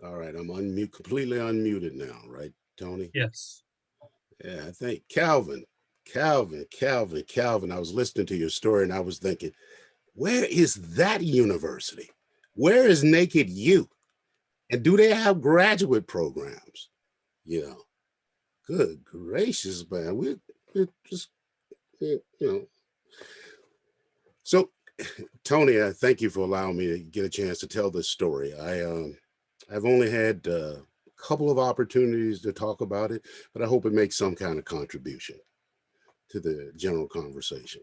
All right, I'm unmute, completely unmuted now, right, Tony? Yes. Yeah, I think Calvin. I was listening to your story and I was thinking, where is that university? Where is Naked You? And do they have graduate programs? You know, good gracious, man. We just, you know. So, Tony, I thank you for allowing me to get a chance to tell this story. I've only had a couple of opportunities to talk about it, but I hope it makes some kind of contribution to the general conversation.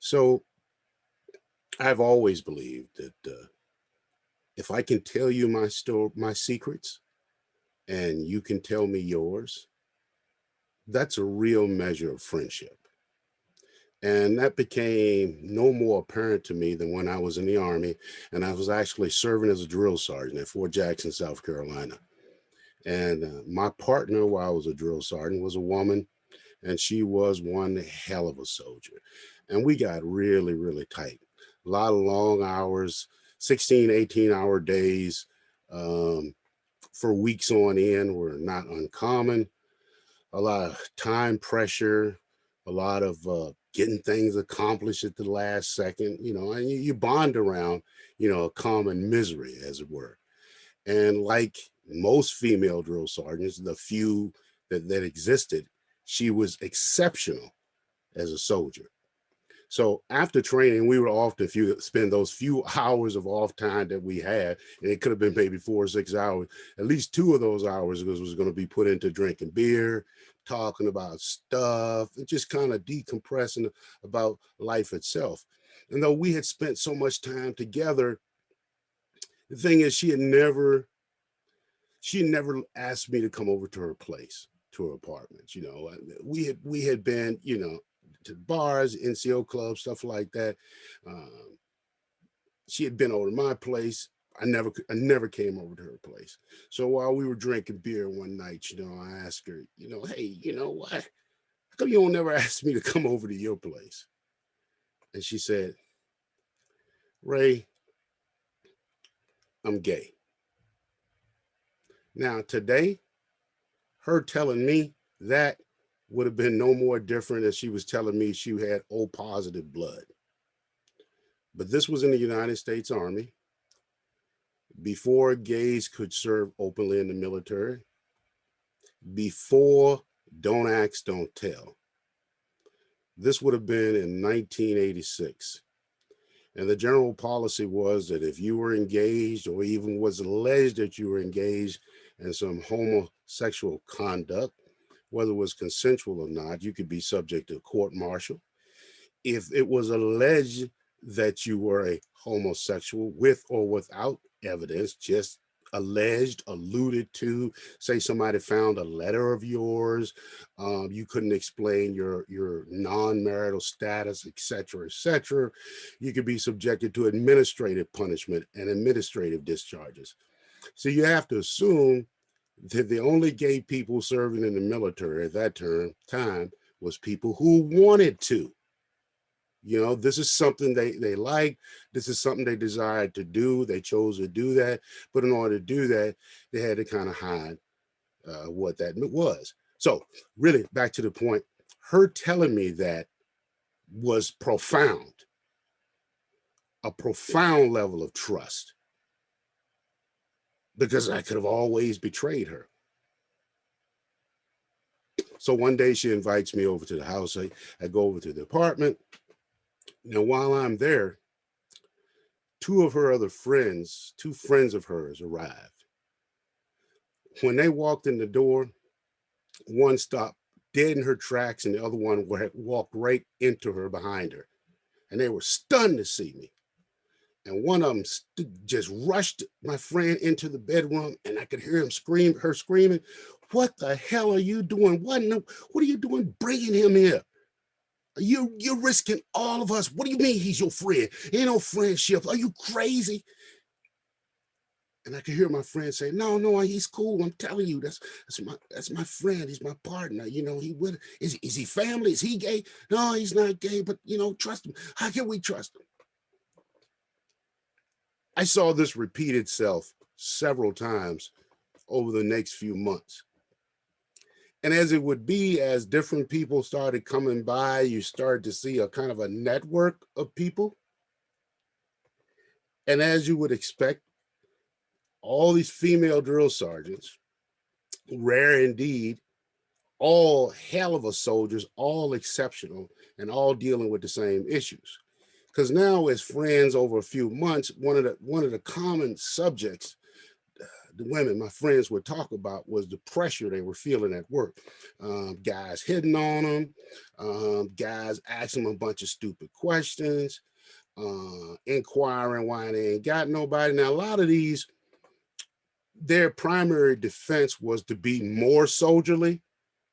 So, I've always believed that if I can tell you my secrets, and you can tell me yours, that's a real measure of friendship. And that became no more apparent to me than when I was in the Army and I was actually serving as a drill sergeant at Fort Jackson, South Carolina. And my partner while I was a drill sergeant was a woman, and she was one hell of a soldier. And we got really, really tight. A lot of long hours, 16, 18-hour days um, for weeks on end were not uncommon. A lot of time pressure, a lot of getting things accomplished at the last second, and you bond around, a common misery, as it were. And like most female drill sergeants, the few that existed, she was exceptional as a soldier. So after training, we would often spend those few hours of off time that we had, and it could have been maybe 4 or 6 hours. At least two of those hours was going to be put into drinking beer, talking about stuff, and just kind of decompressing about life itself. And though we had spent so much time together, the thing is, she had never asked me to come over to her place, to her apartment. We had been, to bars, NCO clubs, stuff like that. Um, she had been over to my place. I never came over to her place. So while we were drinking beer one night, I asked her, hey, you know what? How come you don't never ask me to come over to your place? And she said, Ray, I'm gay. Now today, her telling me that would have been no more different as she was telling me she had O positive blood. But this was in the United States Army before gays could serve openly in the military, before don't ask, don't tell. This would have been in 1986. And the general policy was that if you were engaged or even was alleged that you were engaged in some homosexual conduct, whether it was consensual or not, you could be subject to a court martial. If it was alleged that you were a homosexual with or without evidence, just alleged, alluded to, say somebody found a letter of yours, you couldn't explain your non-marital status, etc., you could be subjected to administrative punishment and administrative discharges. So you have to assume that the only gay people serving in the military at that time was people who wanted to. This is something they like. This is something they desired to do. They chose to do that. But in order to do that, they had to kind of hide what that was. So, really, back to the point, her telling me that was profound, a profound level of trust, because I could have always betrayed her. So one day she invites me over to the house. I go over to the apartment. Now, while I'm there, two of her other friends, two friends of hers, arrived. When they walked in the door, one stopped dead in her tracks, and the other one walked right into her behind her. And they were stunned to see me. And one of them just rushed my friend into the bedroom, and I could hear her screaming, "What the hell are you doing? What are you doing bringing him here? You're risking all of us. What do you mean he's your friend? Ain't no friendship. Are you crazy?" And I could hear my friend say, "No, no, he's cool. I'm telling you, that's my friend. He's my partner. He would is he family? Is he gay? No, he's not gay, but trust him. How can we trust him?" I saw this repeat itself several times over the next few months. And as it would be, as different people started coming by, you started to see a kind of a network of people. And as you would expect, all these female drill sergeants, rare indeed, all hell of a soldiers, all exceptional, and all dealing with the same issues. Because now, as friends over a few months, one of the common subjects the women, my friends, would talk about was the pressure they were feeling at work. Guys hitting on them, guys asking them a bunch of stupid questions, inquiring why they ain't got nobody. Now, a lot of these, their primary defense was to be more soldierly,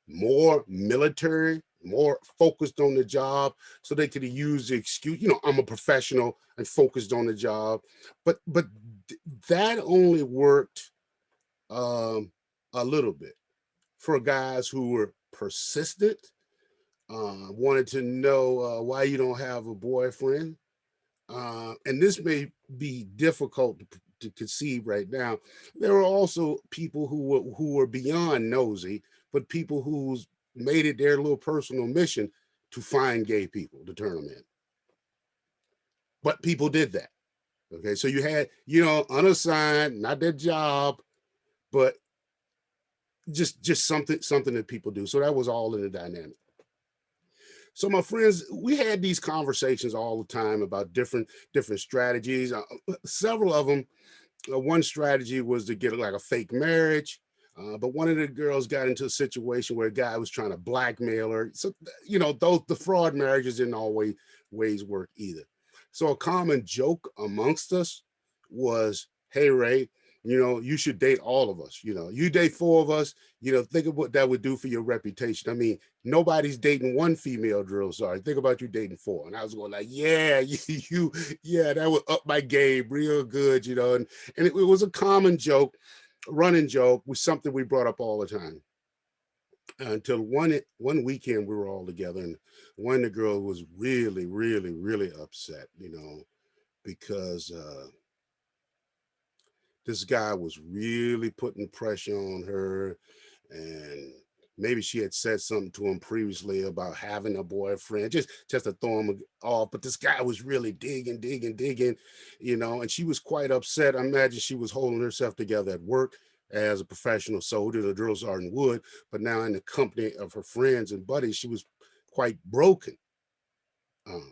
more military, more focused on the job, so they could use the excuse, I'm a professional and focused on the job. But that only worked a little bit for guys who were persistent, wanted to know why you don't have a boyfriend. And this may be difficult to conceive right now. There are also people who were beyond nosy, but people who's made it their little personal mission to find gay people to turn them in. But people did that. Okay, so you had, unassigned, not their job, but just something that people do. So that was all in the dynamic. So my friends, we had these conversations all the time about different strategies. Several of them. One strategy was to get like a fake marriage, but one of the girls got into a situation where a guy was trying to blackmail her. So those the fraud marriages didn't always work either. So a common joke amongst us was, "Hey Ray, you should date all of us. You date four of us. Think of what that would do for your reputation. I mean, nobody's dating one female drill sergeant. Think about you dating four." And I was going like, "Yeah, yeah, that would up my game real good, And it was a common joke, running joke, was something we brought up all the time. Until one weekend we were all together, and one of the girls was really, really, really upset, because this guy was really putting pressure on her, and maybe she had said something to him previously about having a boyfriend, just to throw him off. But this guy was really digging, and she was quite upset. I imagine she was holding herself together at work as a professional soldier, the drill sergeant would, but now in the company of her friends and buddies, she was quite broken uh,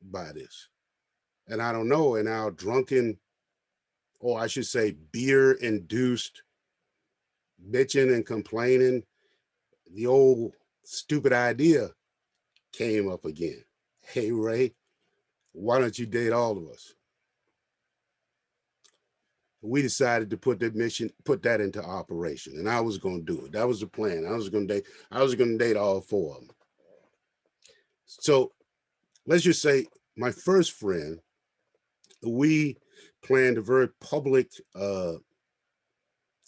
by this. And I don't know, in our drunken, or I should say beer induced bitching and complaining, the old stupid idea came up again. "Hey Ray, why don't you date all of us?" We decided to put that into operation, and I was going to do it. That was the plan. I was going to date all four of them. So let's just say my first friend, we planned a very public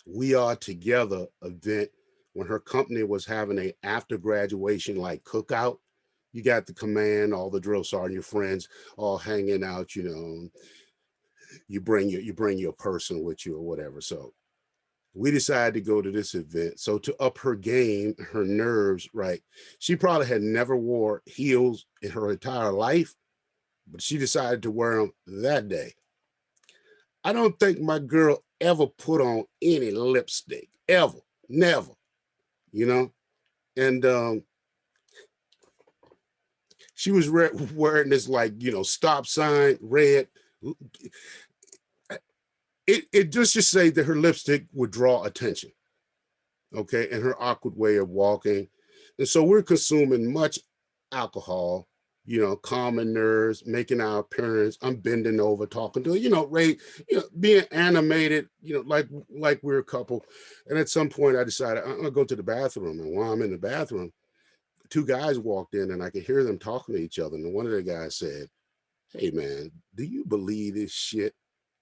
"We Are Together" event when her company was having a after graduation like cookout. You got the command, all the drill sergeant, your friends all hanging out, you bring your person with you or whatever. So we decided to go to this event. So to up her game, her nerves, right? She probably had never wore heels in her entire life, but she decided to wear them that day. I don't think my girl ever put on any lipstick, ever, never, you know? And she was wearing this, like, stop sign, red. It just say that her lipstick would draw attention, okay, and her awkward way of walking. And so we're consuming much alcohol, calming nerves, making our appearance. I'm bending over, talking to her, Ray, being animated, like we're a couple. And at some point I decided I'm gonna go to the bathroom. And while I'm in the bathroom, two guys walked in and I could hear them talking to each other. And one of the guys said, "Hey man, do you believe this shit?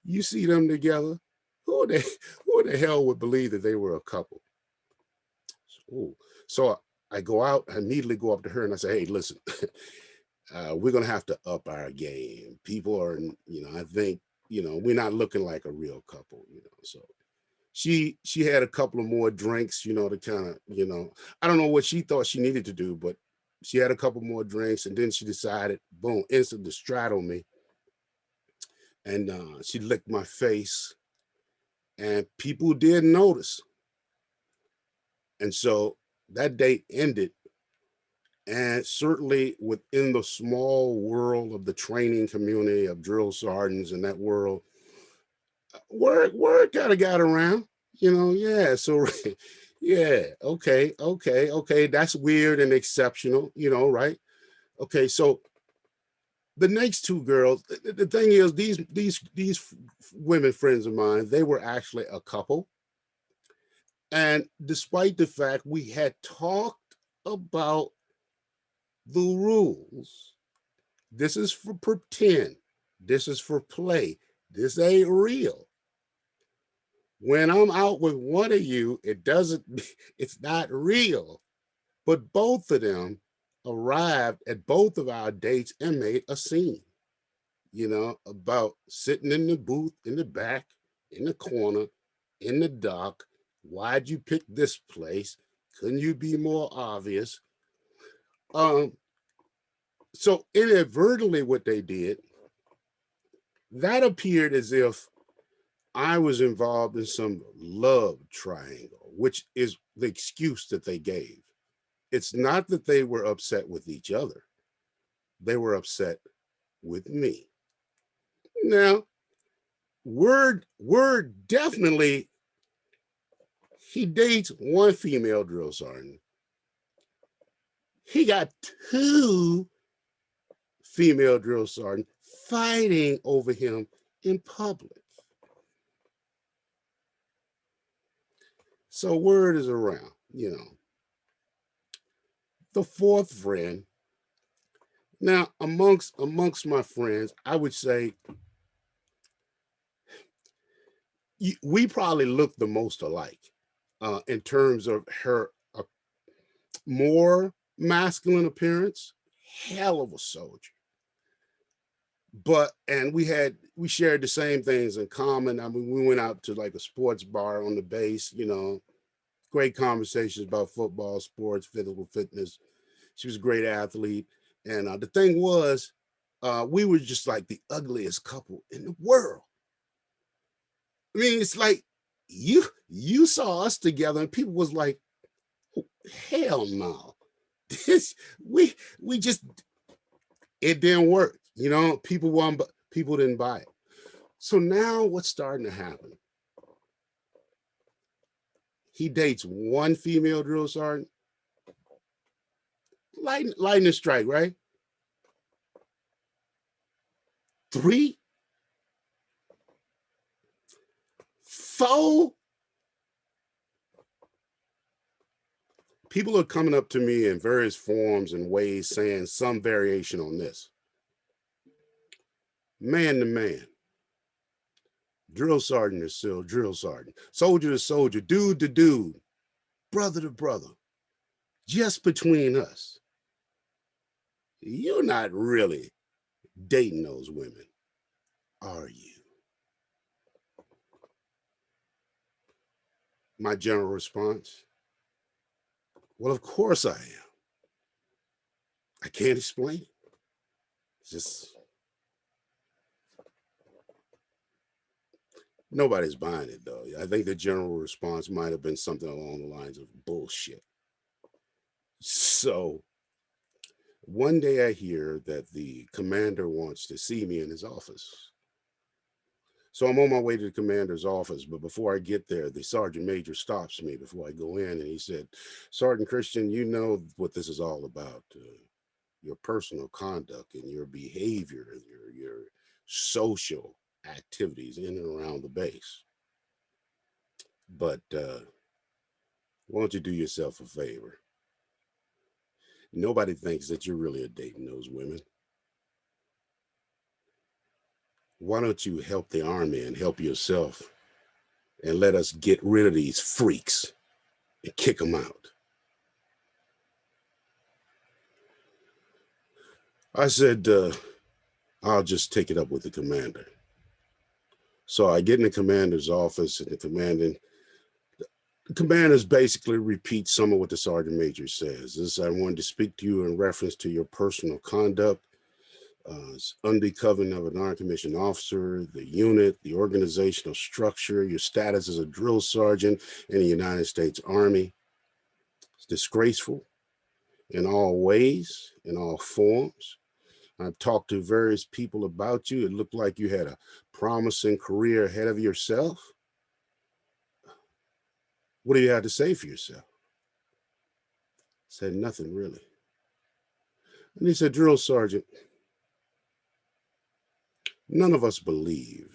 You see them together? Who the hell would believe that they were a couple?" Ooh. So I go out, I immediately go up to her and I say, "Hey, listen, we're gonna have to up our game. People are, I think we're not looking like a real couple, So she had a couple of more drinks, to kind of, I don't know what she thought she needed to do, but she had a couple more drinks, and then she decided, boom, instant straddle me, and she licked my face, and people did notice, and so that date ended. And certainly within the small world of the training community of drill sergeants in that world, word kind of got around, yeah. So yeah, okay, that's weird and exceptional, right? Okay, so the next two girls, the thing is, these women friends of mine, they were actually a couple, and despite the fact we had talked about the rules, this is for pretend, this is for play, this ain't real. When I'm out with one of you, it doesn't, it's not real. But both of them arrived at both of our dates and made a scene, about sitting in the booth, in the back, in the corner, in the dark. Why'd you pick this place? Couldn't you be more obvious? Um, so inadvertently, what they did, that appeared as if I was involved in some love triangle, which is the excuse that they gave. It's not that they were upset with each other, they were upset with me. Now, word definitely, he dates one female drill sergeant. He got two female drill sergeants fighting over him in public. So word is around, The fourth friend. Now, amongst my friends, I would say we probably look the most alike in terms of her more masculine appearance, hell of a soldier. But and we shared the same things in common. I mean, we went out to like a sports bar on the base, great conversations about football, sports, physical fitness. She was a great athlete. And the thing was, we were just like the ugliest couple in the world. I mean, it's like you saw us together, and people was like, oh, hell no. This we just it didn't work. People won, but people didn't buy it. So now what's starting to happen? He dates one female drill sergeant. Lightning strike, right? Three, four. People are coming up to me in various forms and ways saying some variation on this. Man to man, drill sergeant is still drill sergeant, soldier to soldier, dude to dude, brother to brother, just between us. You're not really dating those women, are you? My general response, well, of course I am. I can't explain it. It's just nobody's buying it though. I think the general response might have been something along the lines of bullshit. So one day I hear that the commander wants to see me in his office. So I'm on my way to the commander's office, but before I get there, the sergeant major stops me before I go in, and he said, Sergeant Christian, you know what this is all about. Your personal conduct and your behavior, your social activities in and around the base. But why don't you do yourself a favor? Nobody thinks that you're really dating those women. Why don't you help the army and help yourself and let us get rid of these freaks and kick them out? I said, I'll just take it up with the commander. So I get in the commander's office, and the commanders basically repeat some of what the sergeant major says. This, I wanted to speak to you in reference to your personal conduct, unbecoming of a non-commissioned officer, the unit, the organizational structure, your status as a drill sergeant in the United States Army. It's disgraceful in all ways, in all forms. I've talked to various people about you. It looked like you had a promising career ahead of yourself. What do you have to say for yourself? I said, nothing really. And he said, drill sergeant, none of us believe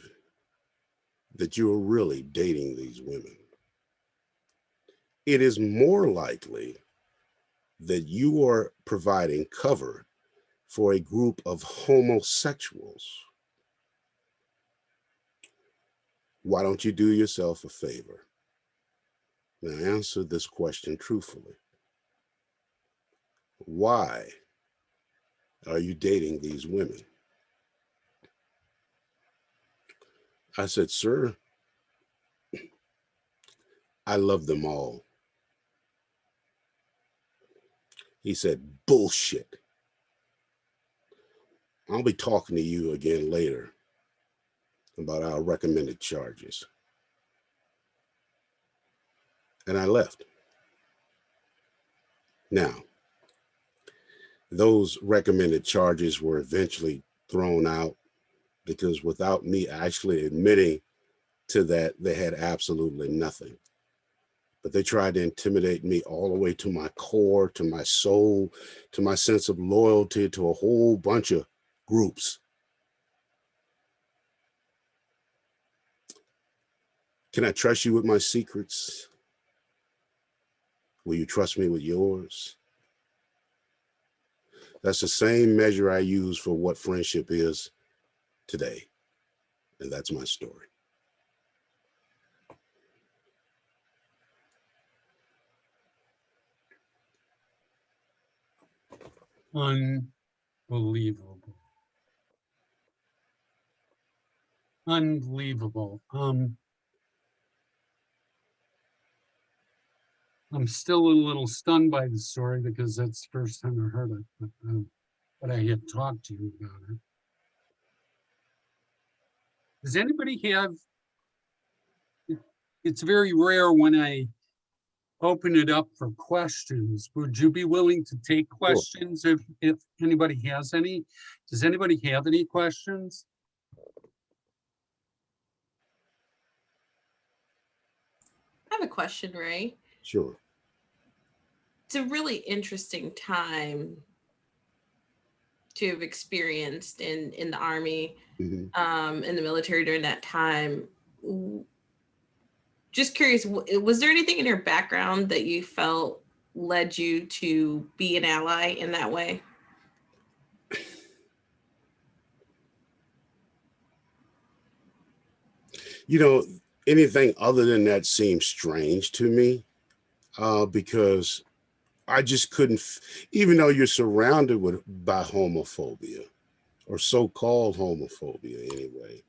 that you are really dating these women. It is more likely that you are providing cover for a group of homosexuals. Why don't you do yourself a favor? Now answer this question truthfully. Why are you dating these women? I said, sir, I love them all. He said, bullshit. I'll be talking to you again later about our recommended charges. And I left. Now, those recommended charges were eventually thrown out because without me actually admitting to that, they had absolutely nothing. But they tried to intimidate me all the way to my core, to my soul, to my sense of loyalty to a whole bunch of groups. Can I trust you with my secrets? Will you trust me with yours? That's the same measure I use for what friendship is today. And that's my story. Unbelievable. Unbelievable. I'm still a little stunned by the story because that's the first time I heard it, but I had talked to you about it. Does anybody have, it's very rare when I open it up for questions. Would you be willing to take questions if anybody has any? Does anybody have any questions? I have a question, Ray. Sure. It's a really interesting time to have experienced in the Army, in the military during that time. Just curious, was there anything in your background that you felt led you to be an ally in that way? You know, anything other than that seems strange to me because I just couldn't, even though you're surrounded by homophobia or so-called homophobia anyway,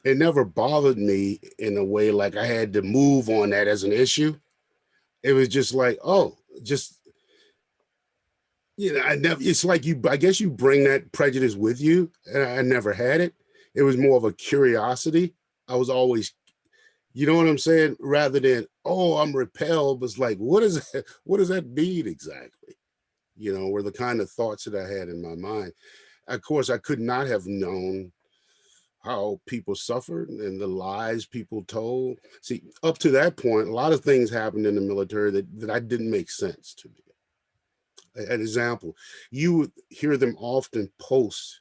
it never bothered me in a way like I had to move on that as an issue. It was just like, oh, just, I never, it's like I guess you bring that prejudice with you. And I never had it. It was more of a curiosity. I was always, you know what I'm saying? Rather than, oh, I'm repelled, but it's like, what does that mean exactly? Were the kind of thoughts that I had in my mind. Of course, I could not have known how people suffered and the lies people told. See, up to that point, a lot of things happened in the military that I didn't make sense to me. An example, you would hear them often post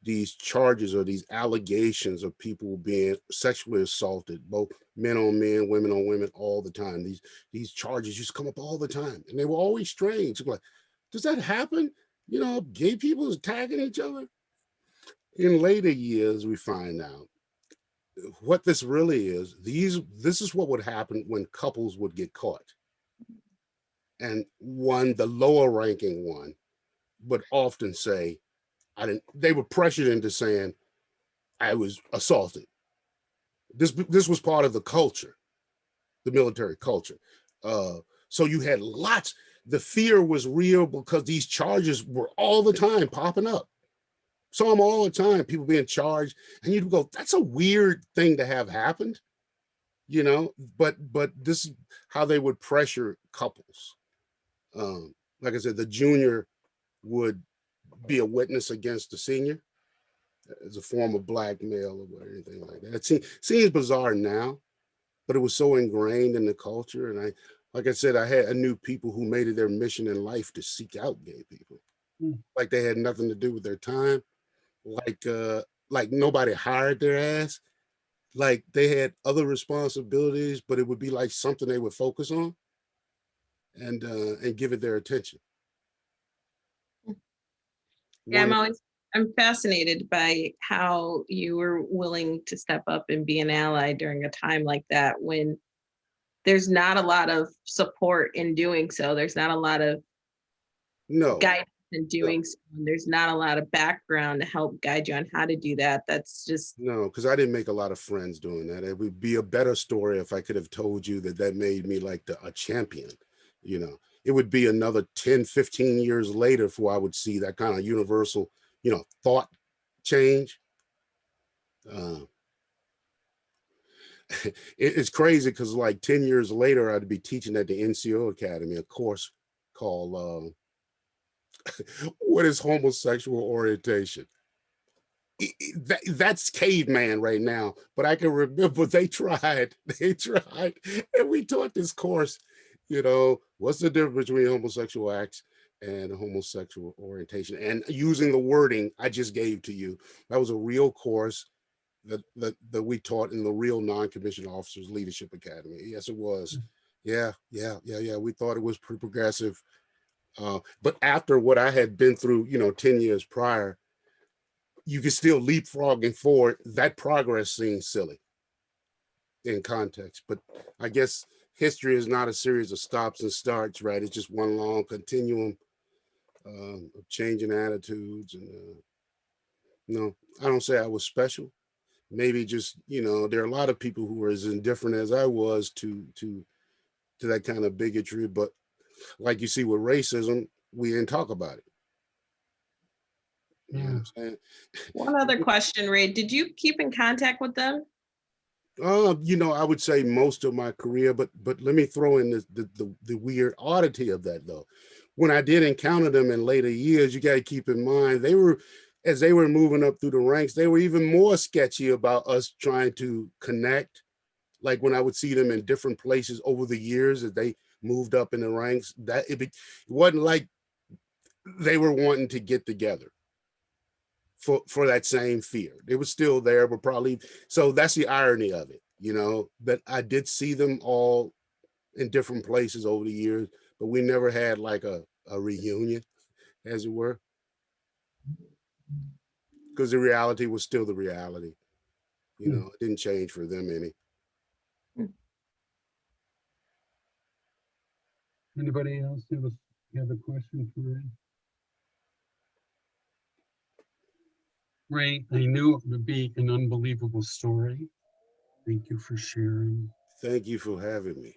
these charges or these allegations of people being sexually assaulted, both men on men, women on women, all the time. These charges just come up all the time, and they were always strange. Like, does that happen? Gay people attacking each other. In later years, we find out what this really is. This is what would happen when couples would get caught, and the lower ranking one, would often say, they were pressured into saying, I was assaulted. This was part of the culture, the military culture. So you had lots. The fear was real because these charges were all the time popping up. Saw them all the time, people being charged, and you'd go, "That's a weird thing to have happened," you know. But this is how they would pressure couples. Like I said, the junior would be a witness against the senior as a form of blackmail or anything like that. It seems bizarre now, but it was so ingrained in the culture. And like I said, I knew people who made it their mission in life to seek out gay people, like they had nothing to do with their time, like nobody hired their ass, like they had other responsibilities, but it would be like something they would focus on and give it their attention. Yeah, One, I'm fascinated by how you were willing to step up and be an ally during a time like that when there's not a lot of support in doing so. There's not a lot of no, guidance in no, doing so. And there's not a lot of background to help guide you on how to do that. That's just, no, because I didn't make a lot of friends doing that. It would be a better story if I could have told you that made me like a champion, you know. It would be another 10, 15 years later before I would see that kind of universal, thought change. Uh, it's crazy because like 10 years later, I'd be teaching at the NCO Academy, a course called What is Homosexual Orientation? That's caveman right now, but I can remember they tried, and we taught this course, what's the difference between homosexual acts and homosexual orientation, and using the wording I just gave to you. That was a real course that we taught in the real non-commissioned officers leadership academy. Yes, it was. Yeah. We thought it was pretty progressive. But after what I had been through, 10 years prior, you can still leapfrogging forward. That progress seems silly in context, but I guess history is not a series of stops and starts, right? It's just one long continuum of changing attitudes. And no, I don't say I was special. Maybe just, there are a lot of people who were as indifferent as I was to that kind of bigotry. But like you see with racism, we didn't talk about it. You know what I'm saying? one other question, Ray. Did you keep in contact with them? I would say most of my career, but let me throw in the weird oddity of that though. When I did encounter them in later years, you got to keep in mind as they were moving up through the ranks, they were even more sketchy about us trying to connect. Like when I would see them in different places over the years as they moved up in the ranks, it wasn't like they were wanting to get together for that same fear. It was still there, but probably, so that's the irony of it, that I did see them all in different places over the years, but we never had like a reunion, as it were, because the reality was still the reality. It didn't change for them any. Anybody else have a question for Ray? Ray, I knew it would be an unbelievable story. Thank you for sharing. Thank you for having me.